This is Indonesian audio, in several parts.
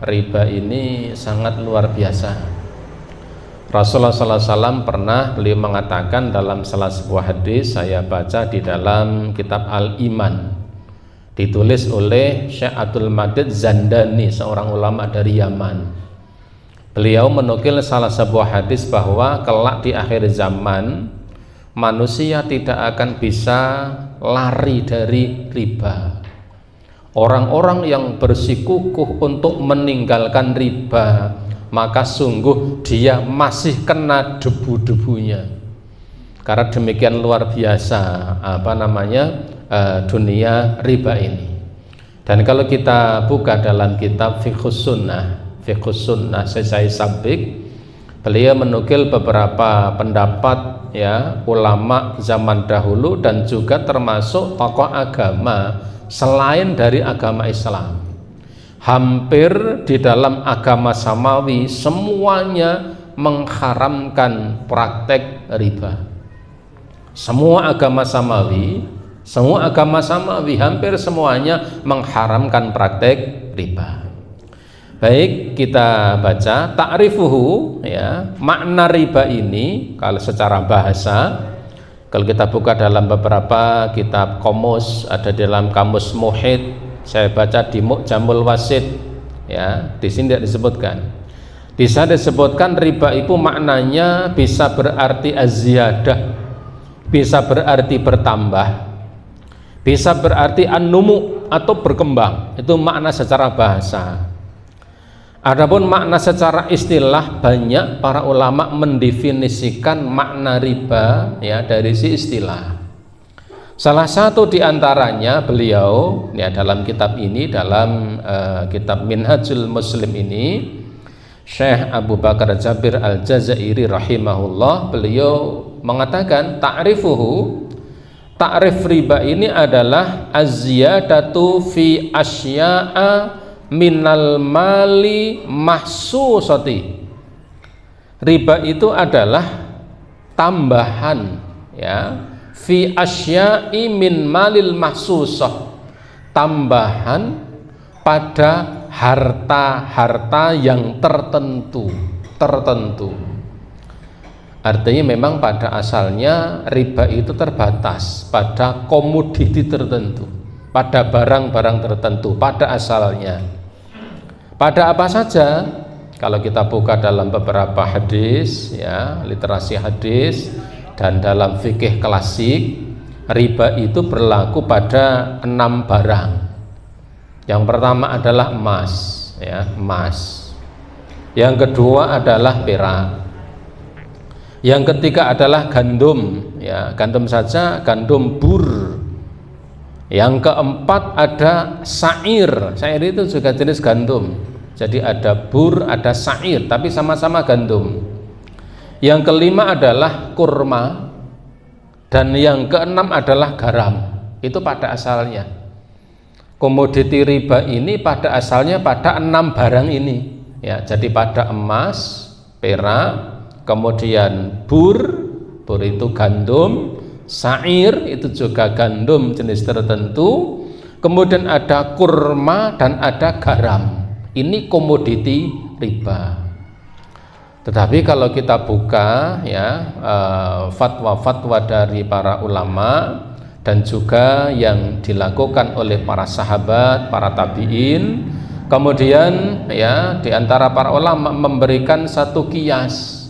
riba ini sangat luar biasa. Rasulullah SAW pernah beliau mengatakan dalam salah sebuah hadis, saya baca di dalam kitab Al-Iman, ditulis oleh Syekh Abdul Majid Zandani, seorang ulama dari Yaman. Beliau menukil salah sebuah hadis bahwa kelak di akhir zaman manusia tidak akan bisa lari dari riba. Orang-orang yang bersikukuh untuk meninggalkan riba, maka sungguh dia masih kena debu-debunya. Karena demikian luar biasa dunia riba ini. Dan kalau kita buka dalam kitab Fiqhus Sunnah Syekh Sabik, beliau menukil beberapa pendapat ya ulama zaman dahulu dan juga termasuk tokoh agama selain dari agama Islam. Hampir di dalam agama samawi semuanya mengharamkan praktek riba. Semua agama samawi hampir semuanya mengharamkan praktek riba. Baik, kita baca ta'rifuhu ya, makna riba ini kalau secara bahasa. Kalau kita buka dalam beberapa kitab komus, ada dalam Kamus Muhit, saya baca di Mu'jamul Wasit ya, di sini tidak disebutkan. Di sana disebutkan riba itu maknanya bisa berarti az-ziyadah, bisa berarti bertambah, bisa berarti an-numu atau berkembang. Itu makna secara bahasa. Adapun makna secara istilah, banyak para ulama mendefinisikan makna riba ya dari si istilah. Salah satu diantaranya beliau ya dalam kitab ini, dalam kitab Minhajul Muslim ini, Syekh Abu Bakar Jabir Al-Jazairi rahimahullah, beliau mengatakan ta'rifuhu, ta'rif riba ini adalah az-ziyadatu fi asya'a minal mali mahsusati. Riba itu adalah tambahan ya, fi asya'i min malil mahsusah, tambahan pada harta-harta yang tertentu. Artinya memang pada asalnya riba itu terbatas pada komoditi tertentu, pada barang-barang tertentu pada asalnya. Pada apa saja? Kalau kita buka dalam beberapa hadis ya, literasi hadis dan dalam fikih klasik, riba itu berlaku pada 6 barang. Yang pertama adalah emas ya, emas. Yang kedua adalah perak. Yang ketiga adalah gandum ya, gandum saja, gandum bur. Yang keempat ada sa'ir. Sa'ir itu juga jenis gandum. Jadi ada bur, ada sa'ir, tapi sama-sama gandum. Yang kelima adalah kurma, dan yang keenam adalah garam. Itu pada asalnya. Komoditi riba ini pada asalnya pada 6 barang ini. Ya, jadi pada emas, perak, kemudian bur itu gandum, sa'ir itu juga gandum jenis tertentu, kemudian ada kurma dan ada garam. Ini komoditi riba. Tetapi kalau kita buka ya fatwa-fatwa dari para ulama dan juga yang dilakukan oleh para sahabat, para tabi'in, kemudian ya di antara para ulama memberikan satu kias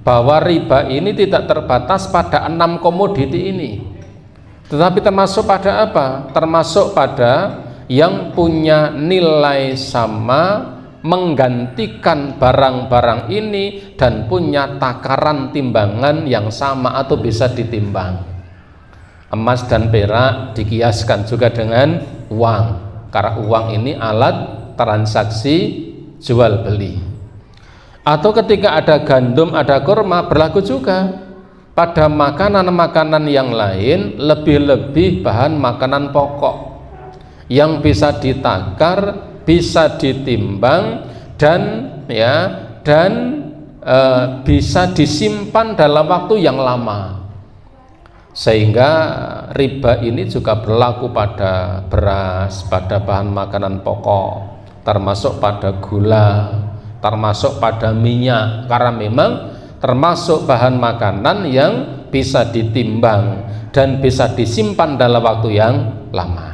bahwa riba ini tidak terbatas pada 6 komoditi ini, tetapi termasuk pada apa? Termasuk pada yang punya nilai sama, menggantikan barang-barang ini dan punya takaran timbangan yang sama atau bisa ditimbang. Emas dan perak dikiaskan juga dengan uang, karena uang ini alat transaksi jual beli. Atau ketika ada gandum, ada kurma, berlaku juga pada makanan-makanan yang lain, lebih-lebih bahan makanan pokok yang bisa ditakar, bisa ditimbang dan bisa disimpan dalam waktu yang lama. Sehingga riba ini juga berlaku pada beras, pada bahan makanan pokok, termasuk pada gula, termasuk pada minyak, karena memang termasuk bahan makanan yang bisa ditimbang dan bisa disimpan dalam waktu yang lama.